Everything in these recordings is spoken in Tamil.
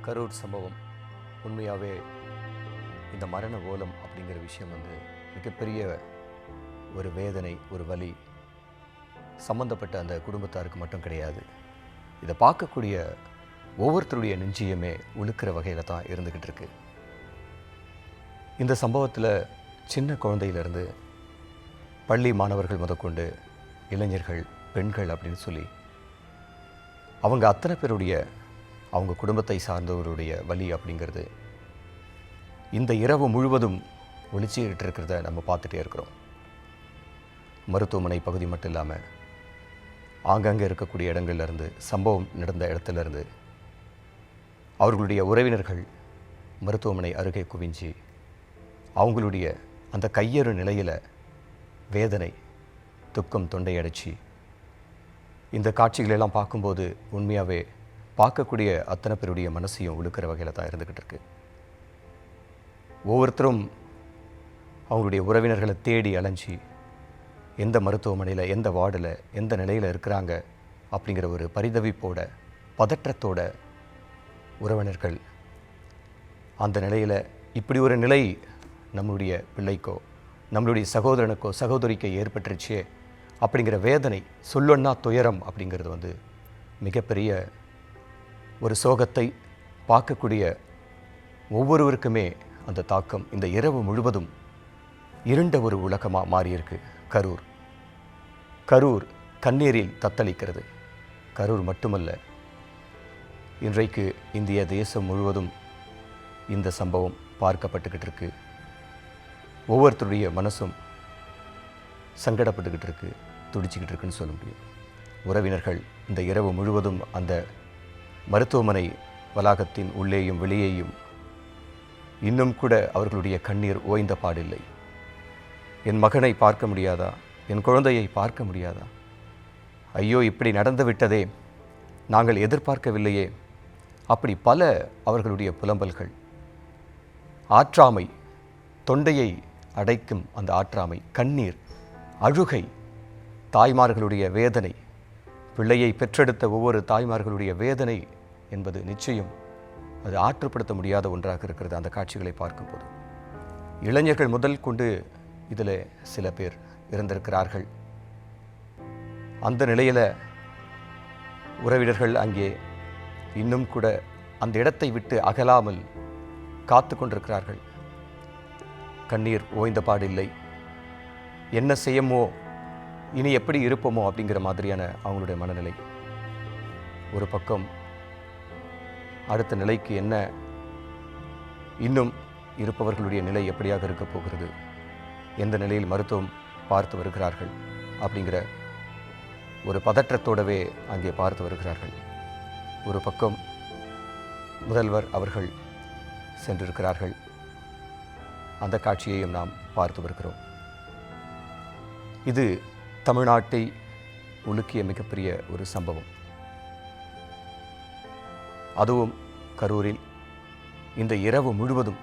கரூர் சம்பவம் உண்மையாகவே இந்த மரண ஓலம் அப்படிங்கிற விஷயம் மிகப்பெரிய ஒரு வேதனை, ஒரு வலி சம்பந்தப்பட்ட அந்த குடும்பத்தாருக்கு மட்டும் கிடையாது. இதை பார்க்கக்கூடிய ஒவ்வொருத்தருடைய நெஞ்சியுமே உழுக்கிற வகையில் தான் இருந்துக்கிட்டு இருக்கு. இந்த சம்பவத்தில் சின்ன குழந்தையிலிருந்து பள்ளி மாணவர்கள் முதற்கொண்டு இளைஞர்கள், பெண்கள் அப்படின்னு சொல்லி அவங்க அத்தனை பேருடைய அவங்க குடும்பத்தை சார்ந்தவருடைய வலி அப்படிங்கிறது இந்த இரவு முழுவதும் ஒளிச்சிக்கிட்டு இருக்கிறத நம்ம பார்த்துட்டே இருக்கிறோம். மருத்துவமனை பகுதி மட்டும் இல்லாமல் ஆங்காங்கே இருக்கக்கூடிய இடங்கள்லேருந்து, சம்பவம் நடந்த இடத்துலேருந்து அவர்களுடைய உறவினர்கள் மருத்துவமனை அருகே குவிஞ்சி அவங்களுடைய அந்த கையறு நிலையில் வேதனை, துக்கம் தொண்டையடைச்சி இந்த காட்சிகளெல்லாம் பார்க்கும்போது உண்மையாகவே பார்க்கக்கூடிய அத்தனை பேருடைய மனசையும் உழுக்கிற வகையில் தான் இருந்துக்கிட்டு இருக்கு. ஒவ்வொருத்தரும் அவங்களுடைய உறவினர்களை தேடி அலைஞ்சி எந்த மருத்துவமனையில், எந்த வார்டில், எந்த நிலையில் இருக்கிறாங்க அப்படிங்கிற ஒரு பரிதவிப்போட, பதற்றத்தோட உறவினர்கள் அந்த நிலையில் இப்படி ஒரு நிலை நம்மளுடைய பிள்ளைக்கோ, நம்மளுடைய சகோதரனுக்கோ, சகோதரிக்கோ ஏற்பட்டுருச்சே அப்படிங்கிற வேதனை, சொல்லொன்னா துயரம் அப்படிங்கிறது மிகப்பெரிய ஒரு சோகத்தை பார்க்கக்கூடிய ஒவ்வொருவருக்குமே அந்த தாக்கம் இந்த இரவு முழுவதும் இருண்ட ஒரு உலகமாக மாறியிருக்கு. கரூர் கண்ணீரில் தத்தளிக்கிறது. கரூர் மட்டுமல்ல, இன்றைக்கு இந்திய தேசம் முழுவதும் இந்த சம்பவம் பார்க்கப்பட்டுக்கிட்டு இருக்கு. ஒவ்வொருத்தருடைய மனசும் சங்கடப்பட்டுக்கிட்டு இருக்கு, துடிச்சிக்கிட்டு இருக்குன்னு சொல்ல முடியும். உறவினர்கள் இந்த இரவு முழுவதும் அந்த மருத்துவமனை வளாகத்தின் உள்ளேயும் வெளியேயும் இன்னும் கூட அவர்களுடைய கண்ணீர் ஓய்ந்த பாடில்லை. என் மகனை பார்க்க முடியாதா, என் குழந்தையை பார்க்க முடியாதா, ஐயோ இப்படி நடந்து விட்டதே, நாங்கள் எதிர்பார்க்கவில்லையே, அப்படி பல அவர்களுடைய புலம்பல்கள், ஆற்றாமை, தொண்டையை அடைக்கும் அந்த ஆற்றாமை, கண்ணீர், அழுகை, தாய்மார்களுடைய வேதனை, பிள்ளையை பெற்றெடுத்த ஒவ்வொரு தாய்மார்களுடைய வேதனை என்பது நிச்சயம் அது ஆற்றுப்படுத்த முடியாத ஒன்றாக இருக்கிறது. அந்த காட்சிகளை பார்க்கும்போது இளைஞர்கள் முதல் கொண்டு இதில் சில பேர் இருந்திருக்கிறார்கள். அந்த நிலையில் உறவினர்கள் அங்கே இன்னும் கூட அந்த இடத்தை விட்டு அகலாமல் காத்து கொண்டிருக்கிறார்கள். கண்ணீர் ஓய்ந்த பாடில்லை. என்ன செய்யமோ, இனி எப்படி இருப்போமோ அப்படிங்கிற மாதிரியான அவங்களுடைய மனநிலை. ஒரு பக்கம் அடுத்த நிலைக்கு என்ன, இன்னும் இருப்பவர்களுடைய நிலை எப்படியாக இருக்க போகிறது, எந்த நிலையில் மருத்துவம் பார்த்து வருகிறார்கள் அப்படிங்கிற ஒரு பதற்றத்தோடவே அங்கே பார்த்து வருகிறார்கள். ஒரு பக்கம் முதல்வர் அவர்கள் சென்றிருக்கிறார்கள். அந்த காட்சியையும் நாம் பார்த்து வருகிறோம். இது தமிழ்நாட்டை உலுக்கிய மிகப்பெரிய ஒரு சம்பவம். அதுவும் கரூரில் இந்த இரவு முழுவதும்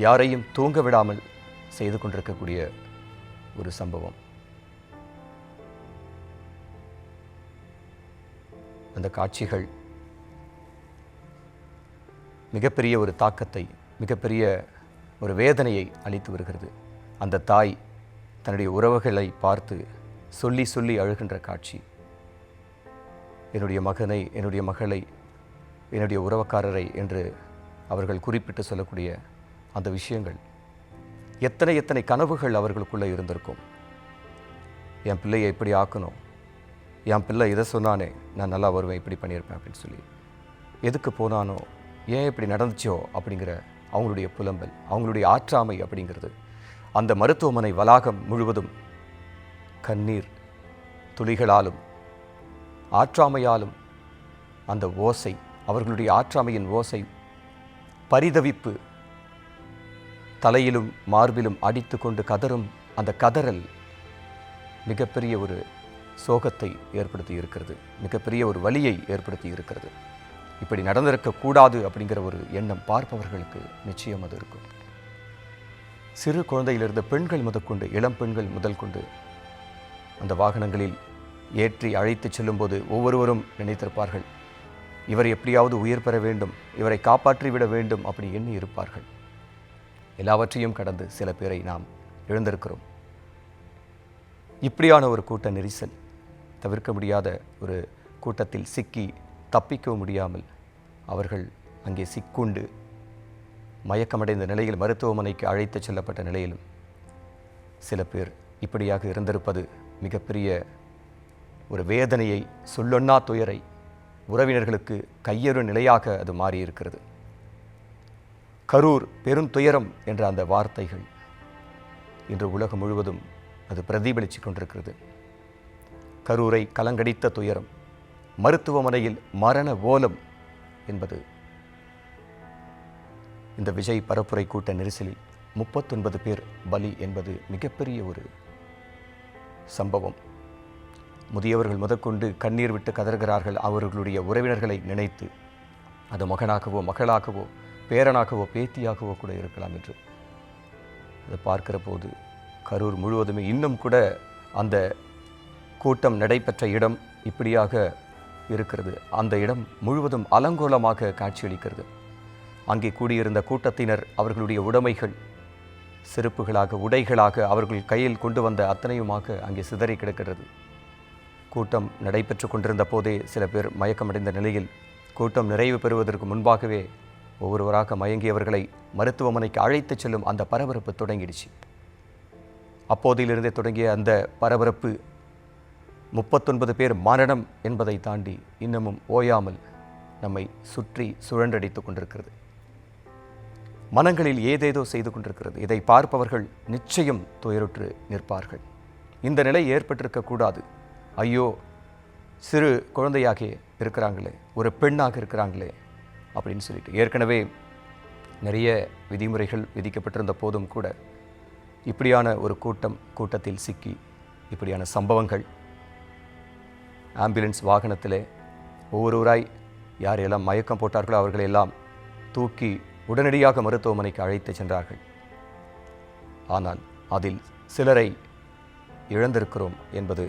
யாரையும் தூங்க விடாமல் செய்து கொண்டிருக்கக்கூடிய ஒரு சம்பவம். அந்த காட்சிகள் மிகப்பெரிய ஒரு தாக்கத்தை, மிகப்பெரிய ஒரு வேதனையை அளித்து வருகிறது. அந்த தாய் தன்னுடைய உறவுகளை பார்த்து சொல்லி சொல்லி அழுகின்ற காட்சி. என்னுடைய மகனை, என்னுடைய மகளை, என்னுடைய உறவுக்காரரை என்று அவர்கள் குறிப்பிட்டு சொல்லக்கூடிய அந்த விஷயங்கள், எத்தனை எத்தனை கனவுகள் அவர்களுக்குள்ளே இருந்திருக்கும். என் பிள்ளையை இப்படி ஆக்கணும், என் பிள்ளை இதை சொன்னானே, நான் நல்லா வருவேன், இப்படி பண்ணியிருப்பேன் அப்படின்னு சொல்லி, எதுக்கு போனானோ, ஏன் இப்படி நடந்துச்சோ அப்படிங்கிற அவங்களுடைய புலம்பல், அவங்களுடைய ஆற்றாமை அப்படிங்கிறது அந்த மருத்துவமனை வளாகம் முழுவதும் கண்ணீர் துளிகளாலும் ஆற்றாமையாலும் அந்த ஓசை, அவர்களுடைய ஆற்றாமையின் ஓசை, பரிதவிப்பு, தலையிலும் மார்பிலும் அடித்து கொண்டு கதறும் அந்த கதறல் மிகப்பெரிய ஒரு சோகத்தை ஏற்படுத்தி இருக்கிறது, மிகப்பெரிய ஒரு வலியை ஏற்படுத்தி இருக்கிறது. இப்படி நடந்திருக்கக்கூடாது அப்படிங்கிற ஒரு எண்ணம் பார்ப்பவர்களுக்கு நிச்சயம் அது இருக்கும். சிறு குழந்தையிலிருந்து பெண்கள் முதற்கொண்டு, இளம் பெண்கள் முதல் கொண்டு அந்த வாகனங்களில் ஏற்றி அழைத்து செல்லும்போது ஒவ்வொருவரும் நினைத்திருப்பார்கள், இவர் எப்படியாவது உயிர் பெற வேண்டும், இவரை காப்பாற்றிவிட வேண்டும் அப்படி எண்ணி இருப்பார்கள். எல்லாவற்றையும் கடந்து சில பேரை நாம் இழந்திருக்கிறோம். இப்படியான ஒரு கூட்ட நெரிசல், தவிர்க்க முடியாத ஒரு கூட்டத்தில் சிக்கி தப்பிக்கவும் முடியாமல் அவர்கள் அங்கே சிக்குண்டு மயக்கமடைந்த நிலையில் மருத்துவமனைக்கு அழைத்து செல்லப்பட்ட நிலையிலும் சில பேர் இப்படியாக இருந்திருப்பது மிகப்பெரிய ஒரு வேதனையை, சொல்லொன்னா துயரை உறவினர்களுக்கு கையறு நிலையாக அது மாறியிருக்கிறது. கரூர் பெருந்துயரம் என்ற அந்த வார்த்தைகள் இன்று உலகம் முழுவதும் அது பிரதிபலித்து கொண்டிருக்கிறது. கரூரை கலங்கடித்த துயரம், மருத்துவமனையில் மரண ஓலம் என்பது இந்த விஜய் பரப்புரை கூட்ட நெரிசலில் 39 பேர் பலி என்பது மிகப்பெரிய ஒரு சம்பவம். முதியவர்கள் முதற்கொண்டு கண்ணீர் விட்டு கதறுகிறார்கள் அவர்களுடைய உறவினர்களை நினைத்து. அது மகனாகவோ மகளாகவோ பேரனாகவோ பேத்தியாகவோ கூட இருக்கலாம் என்று அதை பார்க்கிற போது கரூர் முழுவதுமே இன்னும் கூட அந்த கூட்டம் நடைபெற்ற இடம் இப்படியாக இருக்கிறது. அந்த இடம் முழுவதும் அலங்கோலமாக காட்சியளிக்கிறது. அங்கே கூடியிருந்த கூட்டத்தினர் அவர்களுடைய உடைமைகள், செருப்புகளாக, உடைகளாக, அவர்கள் கையில் கொண்டு வந்த அத்தனையுமாக அங்கே சிதறி கிடக்கிறது. கூட்டம் நடைபெற்று கொண்டிருந்த போதே சில பேர் மயக்கமடைந்த நிலையில் கூட்டம் நிறைவு பெறுவதற்கு முன்பாகவே ஒவ்வொருவராக மயங்கியவர்களை மருத்துவமனைக்கு அழைத்து செல்லும் அந்த பரபரப்பு தொடங்கிடுச்சு. அப்போதிலிருந்தே தொடங்கிய அந்த பரபரப்பு 39 பேர் மரணம் என்பதை தாண்டி இன்னமும் ஓயாமல் நம்மை சுற்றி சுழன்றடித்து கொண்டிருக்கிறது. மனங்களில் ஏதேதோ செய்து கொண்டிருக்கிறது. இதை பார்ப்பவர்கள் நிச்சயம் துயருற்று நிற்பார்கள். இந்த நிலை ஏற்பட்டிருக்கக்கூடாது. ஐயோ, சிறு குழந்தையாக இருக்கிறாங்களே, ஒரு பெண்ணாக இருக்கிறாங்களே அப்படின்னு சொல்லிட்டு ஏற்கனவே நிறைய விதிமுறைகள் விதிக்கப்பட்டிருந்த போதும் கூட இப்படியான ஒரு கூட்டத்தில் சிக்கி இப்படியான சம்பவங்கள், ஆம்புலன்ஸ் வாகனத்திலே ஒவ்வொருவராய் யாரெல்லாம் மயக்கம் போட்டார்களோ அவர்களெல்லாம் தூக்கி உடனடியாக மருத்துவமனைக்கு அழைத்து சென்றார்கள். ஆனால் அதில் சிலரை இழந்திருக்கிறோம் என்பது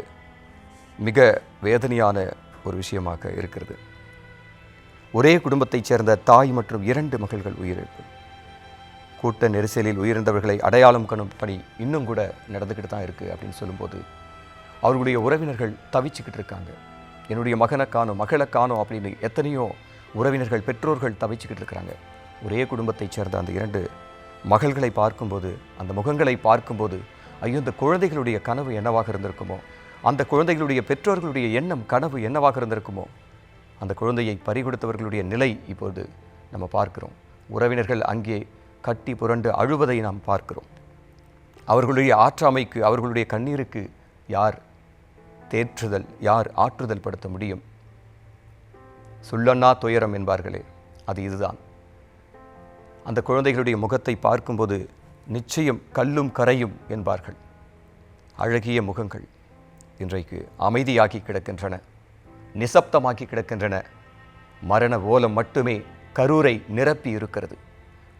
மிக வேதனையான ஒரு விஷயமாக இருக்கிறது. ஒரே குடும்பத்தைச் சேர்ந்த தாய் மற்றும் 2 மகள்கள் உயிரிழப்பு. கூட்ட நெரிசலில் உயிரிழந்தவர்களை அடையாளம் காணும் பணி இன்னும் கூட நடந்துக்கிட்டு தான் இருக்குது அப்படின்னு சொல்லும்போது அவர்களுடைய உறவினர்கள் தவிச்சுக்கிட்டு இருக்காங்க. என்னுடைய மகனை காணும், மகளை காணும் அப்படின்னு எத்தனையோ உறவினர்கள், பெற்றோர்கள் தவிச்சுக்கிட்டு இருக்கிறாங்க. ஒரே குடும்பத்தைச் சேர்ந்த அந்த 2 மகள்களை பார்க்கும்போது, அந்த முகங்களை பார்க்கும்போது, ஐயோ, இந்த குழந்தைகளுடைய கனவு என்னவாக இருந்திருக்குமோ, அந்த குழந்தைகளுடைய பெற்றோர்களுடைய எண்ணம், கனவு என்னவாக இருந்திருக்குமோ, அந்த குழந்தையை பறிகொடுத்தவர்களுடைய நிலை இப்போது நம்ம பார்க்கிறோம். உறவினர்கள் அங்கே கட்டி புரண்டு அழுவதை நாம் பார்க்கிறோம். அவர்களுடைய ஆற்றாமைக்கு, அவர்களுடைய கண்ணீருக்கு யார் தேற்றுதல், யார் ஆற்றுதல் படுத்த முடியும்? சொல்லன்னா துயரம் என்பார்களே, அது இதுதான். அந்த குழந்தைகளுடைய முகத்தை பார்க்கும்போது நிச்சயம் கல்லும் கரையும் என்பார்கள். அழகிய முகங்கள் இன்றைக்கு அமைதியாகி கிடக்கின்றன, நிசப்தமாக்கி கிடக்கின்றன. மரண ஓலம் மட்டுமே கரூரை நிரப்பி இருக்கிறது,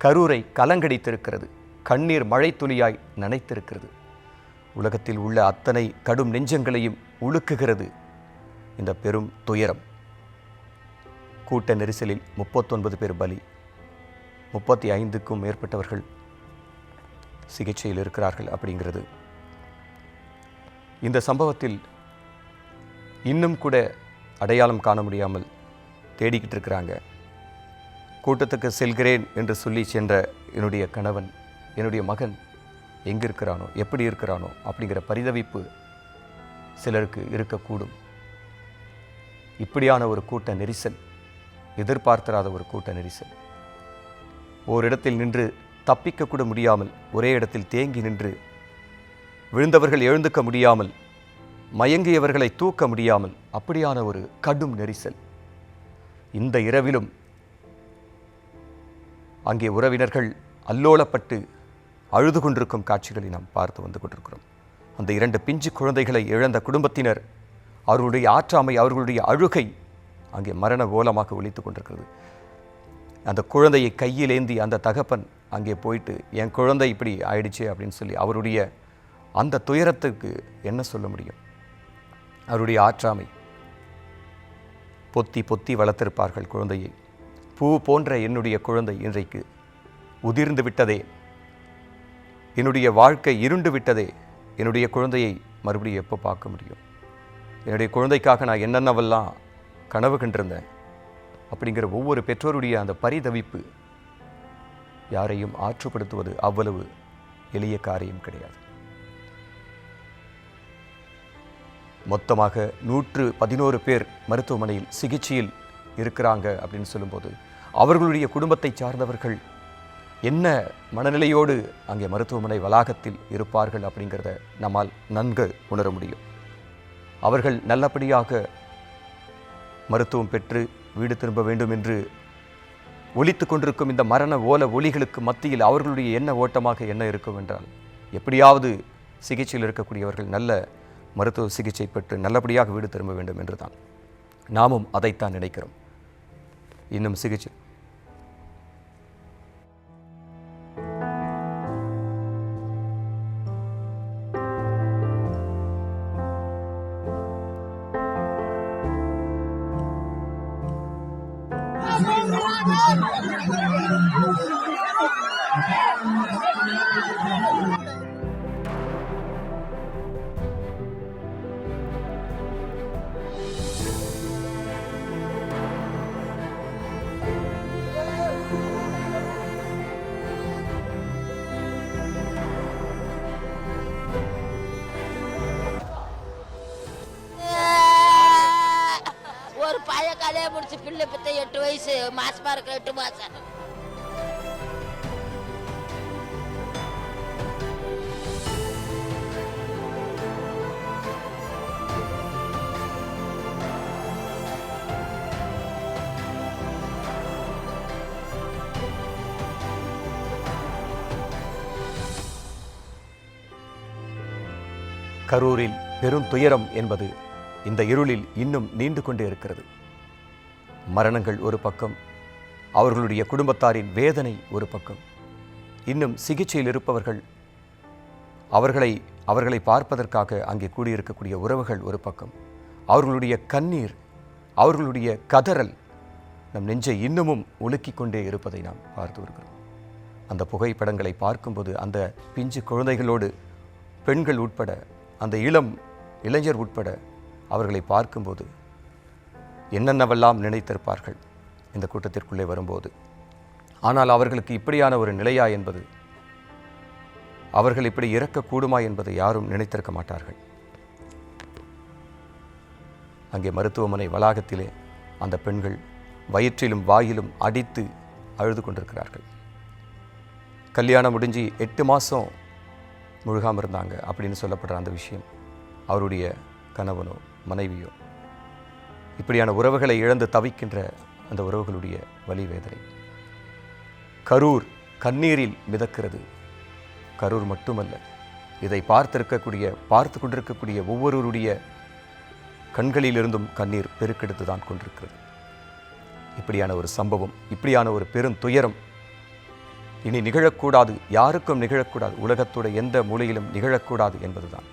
கரூரை கலங்கடித்திருக்கிறது, கண்ணீர் மழை துளியாய் நனைத்திருக்கிறது. உலகத்தில் உள்ள அத்தனை கடும் நெஞ்சங்களையும் உழுக்குகிறது இந்த பெரும் துயரம். கூட்ட நெரிசலில் 39 பேர் பலி, 35க்கும் மேற்பட்டவர்கள் சிகிச்சையில் இருக்கிறார்கள் அப்படிங்கிறது. இந்த சம்பவத்தில் இன்னும் கூட அடையாளம் காண முடியாமல் தேடிக்கிட்டு இருக்கிறாங்க. கூட்டத்துக்கு செல்கிறேன் என்று சொல்லி சென்ற என்னுடைய கணவன், என்னுடைய மகன் எங்கே இருக்கிறானோ, எப்படி இருக்கிறானோ அப்படிங்கிற பரிதவிப்பு சிலருக்கு இருக்கக்கூடும். இப்படியான ஒரு கூட்ட நெரிசல், எதிர்பார்த்திராத ஒரு கூட்ட நெரிசல். ஓரிடத்தில் நின்று தப்பிக்கக்கூட முடியாமல், ஒரே இடத்தில் தேங்கி நின்று விழுந்தவர்கள் எழுந்துக்க முடியாமல், மயங்கியவர்களை தூக்க முடியாமல், அப்படியான ஒரு கடும் நெரிசல். இந்த இரவிலும் அங்கே உறவினர்கள் அல்லோலப்பட்டு அழுது கொண்டிருக்கும் காட்சிகளை நாம் பார்த்து வந்து கொண்டிருக்கிறோம். அந்த 2 பிஞ்சு குழந்தைகளை இழந்த குடும்பத்தினர், அவர்களுடைய ஆற்றாமை, அவர்களுடைய அழுகை அங்கே மரண ஓலமாக ஒலித்து கொண்டிருக்கிறது. அந்த குழந்தையை கையில் ஏந்தி அந்த தகப்பன் அங்கே போயிட்டு, என் குழந்தை இப்படி ஆயிடுச்சு அப்படின்னு சொல்லி அவருடைய அந்த துயரத்துக்கு என்ன சொல்ல முடியும்? அவருடைய ஆற்றாமை. பொத்தி பொத்தி வளர்த்திருப்பார்கள் குழந்தையை. பூ போன்ற என்னுடைய குழந்தை இன்றைக்கு உதிர்ந்து விட்டதே, என்னுடைய வாழ்க்கை இருண்டு விட்டதே, என்னுடைய குழந்தையை மறுபடியும் எப்போ பார்க்க முடியும், என்னுடைய குழந்தைக்காக நான் என்னென்னவெல்லாம் கனவு கண்டிருந்தேன் அப்படிங்கிற ஒவ்வொரு பெற்றோருடைய அந்த பரிதவிப்பு யாரையும் ஆற்றுப்படுத்துவது அவ்வளவு எளிய காரியம் கிடையாது. மொத்தமாக 111 பேர் மருத்துவமனையில் சிகிச்சையில் இருக்கிறாங்க அப்படின்னு சொல்லும்போது அவர்களுடைய குடும்பத்தை சார்ந்தவர்கள் என்ன மனநிலையோடு அங்கே மருத்துவமனை வளாகத்தில் இருப்பார்கள் அப்படிங்கிறத நம்மால் நன்கு உணர முடியும். அவர்கள் நல்லபடியாக மருத்துவம் பெற்று வீடு திரும்ப வேண்டும் என்று ஒலித்து கொண்டிருக்கும் இந்த மரண ஓல ஒலிகளுக்கு மத்தியில் அவர்களுடைய என்ன ஓட்டமாக என்ன இருக்கும் என்றால், எப்படியாவது சிகிச்சையில் இருக்கக்கூடியவர்கள் நல்ல மருத்துவ சிகிச்சை பெற்று நல்லபடியாக வீடு திரும்ப வேண்டும் என்று தான். நாமும் அதைத்தான் நினைக்கிறோம். இன்னும் சிகிச்சை ஒரு பையன் கதையை முடிச்சு பிள்ளை பத்த 8 வயசு மாசமா இருக்கிற 8 மாசம். கரூரில் பெரும் துயரம் என்பது இந்த இருளில் இன்னும் நீண்டு கொண்டே இருக்கிறது. மரணங்கள் ஒரு பக்கம், அவர்களுடைய குடும்பத்தாரின் வேதனை ஒரு பக்கம், இன்னும் சிகிச்சையில் இருப்பவர்கள் அவர்களை பார்ப்பதற்காக அங்கே கூடியிருக்கக்கூடிய உறவுகள் ஒரு பக்கம், அவர்களுடைய கண்ணீர், அவர்களுடைய கதறல் நம் நெஞ்சை இன்னமும் உலுக்கிக் கொண்டே இருப்பதை நாம் பார்த்து வருகிறோம். அந்த புகைப்படங்களை பார்க்கும்போது அந்த பிஞ்சு குழந்தைகளோடு பெண்கள் உட்பட, அந்த இளைஞர் உட்பட அவர்களை பார்க்கும்போது என்னென்னவெல்லாம் நினைத்திருப்பார்கள் இந்த கூட்டத்திற்குள்ளே வரும்போது. ஆனால் அவர்களுக்கு இப்படியான ஒரு நிலையா என்பது, அவர்கள் இப்படி இறக்கக்கூடுமா என்பதை யாரும் நினைத்திருக்க மாட்டார்கள். அங்கே மருத்துவமனை வளாகத்திலே அந்த பெண்கள் வயிற்றிலும் வாயிலும் அடித்து அழுது கொண்டிருக்கிறார்கள். கல்யாணம் முடிஞ்சு 8 மாதம் முழுகாமல் இருந்தாங்க அப்படின்னு சொல்லப்படுற அந்த விஷயம், அவருடைய கணவனோ மனைவியோ இப்படியான உறவுகளை இழந்து தவிக்கின்ற அந்த உறவுகளுடைய வலி வேதனை. கரூர் கண்ணீரில் மிதக்கிறது. கரூர் மட்டுமல்ல, இதை பார்த்து கொண்டிருக்கக்கூடிய ஒவ்வொருவருடைய கண்களிலிருந்தும் கண்ணீர் பெருக்கெடுத்து தான் கொண்டிருக்கிறது. இப்படியான ஒரு சம்பவம், இப்படியான ஒரு பெரும் துயரம் இனி நிகழக்கூடாது, யாருக்கும் நிகழக்கூடாது, உலகத்தோட எந்த மூலையிலும் நிகழக்கூடாது என்பதுதான்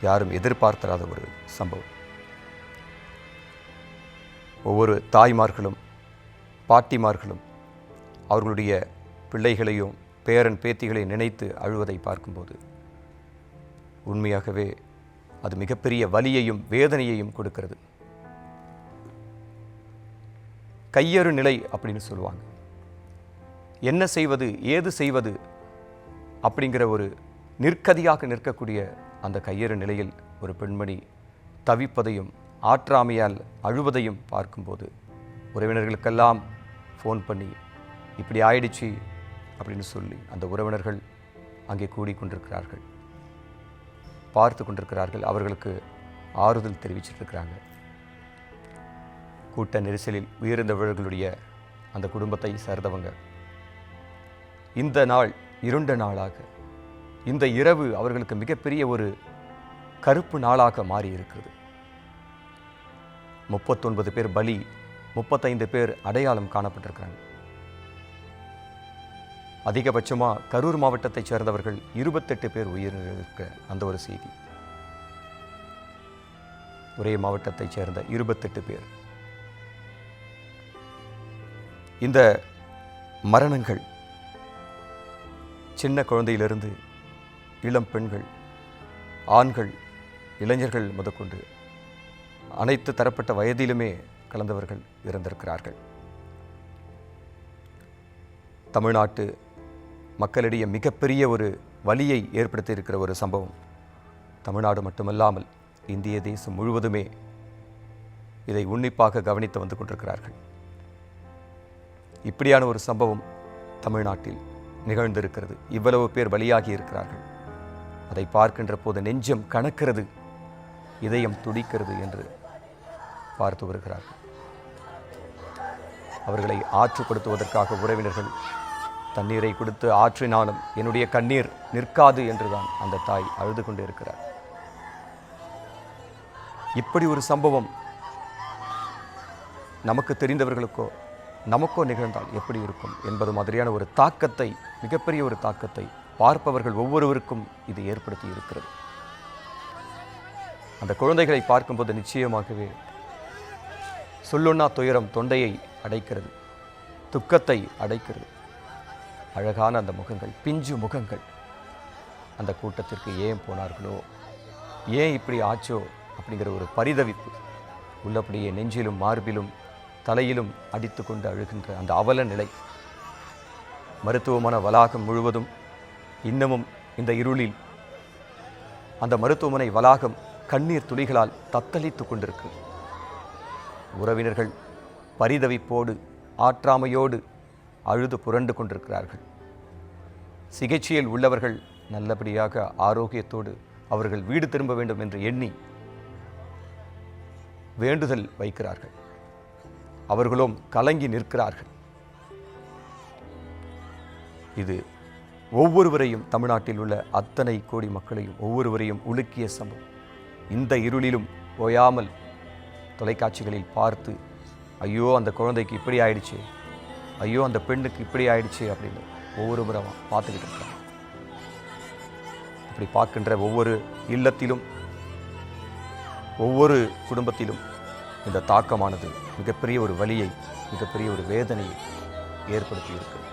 யாரும் எதிர்பார்த்தராத ஒரு சம்பவம். ஒவ்வொரு தாய்மார்களும் பாட்டிமார்களும் அவர்களுடைய பிள்ளைகளையும் பேரன் பேத்திகளை நினைத்து அழுவதை பார்க்கும்போது உண்மையாகவே அது மிகப்பெரிய வலியையும் வேதனையையும் கொடுக்கிறது. கையறு நிலை அப்படின்னு சொல்லுவாங்க. என்ன செய்வது, ஏது செய்வது அப்படிங்கிற ஒரு நிற்கதியாக நிற்கக்கூடிய அந்த கையறு நிலையில் ஒரு பெண்மணி தவிப்பதையும் ஆற்றாமையால் அழுவதையும் பார்க்கும்போது உறவினர்களுக்கெல்லாம் ஃபோன் பண்ணி இப்படி ஆயிடுச்சு அப்படின்னு சொல்லி அந்த உறவினர்கள் அங்கே கூடிக்கொண்டிருக்கிறார்கள், பார்த்து கொண்டிருக்கிறார்கள், அவர்களுக்கு ஆறுதல் தெரிவிச்சிட்ருக்கிறாங்க. கூட்ட நெரிசலில் உயிரிழந்தவர்களுடைய அந்த குடும்பத்தை சேர்ந்தவங்க இந்த நாள் இருண்ட நாளாக, இந்த இரவு அவர்களுக்கு மிகப்பெரிய ஒரு கருப்பு நாளாக மாறி இருக்கிறது. 39 பேர் பலி, 35 பேர் அடையாளம் காணப்பட்டிருக்கிறாங்க. அதிகபட்சமாக கரூர் மாவட்டத்தைச் சேர்ந்தவர்கள் 28 பேர் உயிரிழக்க அந்த ஒரு செய்தி. ஒரே மாவட்டத்தைச் சேர்ந்த 28 பேர். இந்த மரணங்கள் சின்ன குழந்தையிலிருந்து இளம் பெண்கள், ஆண்கள், இளைஞர்கள் முதற்கொண்டு அனைத்து தரப்பட்ட வயதிலுமே கலந்தவர்கள் இறந்திருக்கிறார்கள். தமிழ்நாட்டு மக்களிடையே மிகப்பெரிய ஒரு வலியை ஏற்படுத்தியிருக்கிற ஒரு சம்பவம். தமிழ்நாடு மட்டுமல்லாமல் இந்திய தேசம் முழுவதுமே இதை உன்னிப்பாக கவனித்து வந்து கொண்டிருக்கிறார்கள். இப்படியான ஒரு சம்பவம் தமிழ்நாட்டில் நிகழ்ந்திருக்கிறது. இவ்வளவு பேர் பலியாகி இருக்கிறார்கள். அதை பார்க்கின்ற போது நெஞ்சம் கணக்கிறது, இதயம் துடிக்கிறது என்று பார்த்து வருகிறார்கள். அவர்களை ஆற்றுப்படுத்துவதற்காக உறவினர்கள் தண்ணீரை கொடுத்து ஆற்றினாலும் என்னுடைய கண்ணீர் நிற்காது என்றுதான் அந்த தாய் அழுது கொண்டு இருக்கிறார். இப்படி ஒரு சம்பவம் நமக்கு தெரிந்தவர்களுக்கோ நமக்கோ நிகழ்ந்தால் எப்படி இருக்கும் என்பது மாதிரியான ஒரு தாக்கத்தை, மிகப்பெரிய ஒரு தாக்கத்தை பார்ப்பவர்கள் ஒவ்வொருவருக்கும் இது ஏற்படுத்தி இருக்கிறது. அந்த குழந்தைகளை பார்க்கும்போது நிச்சயமாகவே சொல்லுண்ணா துயரம் தொண்டையை அடைக்கிறது, துக்கத்தை அடைக்கிறது. அழகான அந்த முகங்கள், பிஞ்சு முகங்கள். அந்த கூட்டத்திற்கு ஏன் போனார்களோ, ஏன் இப்படி ஆச்சோ அப்படிங்கிற ஒரு பரிதவிப்பு உள்ளபடியே நெஞ்சிலும் மார்பிலும் தலையிலும் அடித்து கொண்டு அழுகின்ற அந்த அவல நிலை. மருத்துவமனை வளாகம் முழுவதும் இன்னமும் இந்த இருளில் அந்த மருத்துவமனை வளாகம் கண்ணீர் துளிகளால் தத்தளித்து கொண்டிருக்கு. உறவினர்கள் பரிதவிப்போடு ஆற்றாமையோடு அழுது புரண்டு கொண்டிருக்கிறார்கள். சிகிச்சையில் உள்ளவர்கள் நல்லபடியாக ஆரோக்கியத்தோடு அவர்கள் வீடு திரும்ப வேண்டும் என்று எண்ணி வேண்டுதல் வைக்கிறார்கள். அவர்களும் கலங்கி நிற்கிறார்கள். இது ஒவ்வொருவரையும், தமிழ்நாட்டில் உள்ள அத்தனை கோடி மக்களையும் ஒவ்வொருவரையும் உலுக்கிய சம்பவம். இந்த இருளிலும் ஓயாமல் தொலைக்காட்சிகளில் பார்த்து, ஐயோ அந்த குழந்தைக்கு இப்படி ஆயிடுச்சு, ஐயோ அந்த பெண்ணுக்கு இப்படி ஆயிடுச்சு அப்படின்னு ஒவ்வொருவரும் பார்த்துக்கிட்டு இருக்காங்க. இப்படி பார்க்கின்ற ஒவ்வொரு இல்லத்திலும், ஒவ்வொரு குடும்பத்திலும் இந்த தாக்கமானது மிகப்பெரிய ஒரு வலியை, மிகப்பெரிய ஒரு வேதனையை ஏற்படுத்தி இருக்கிறது.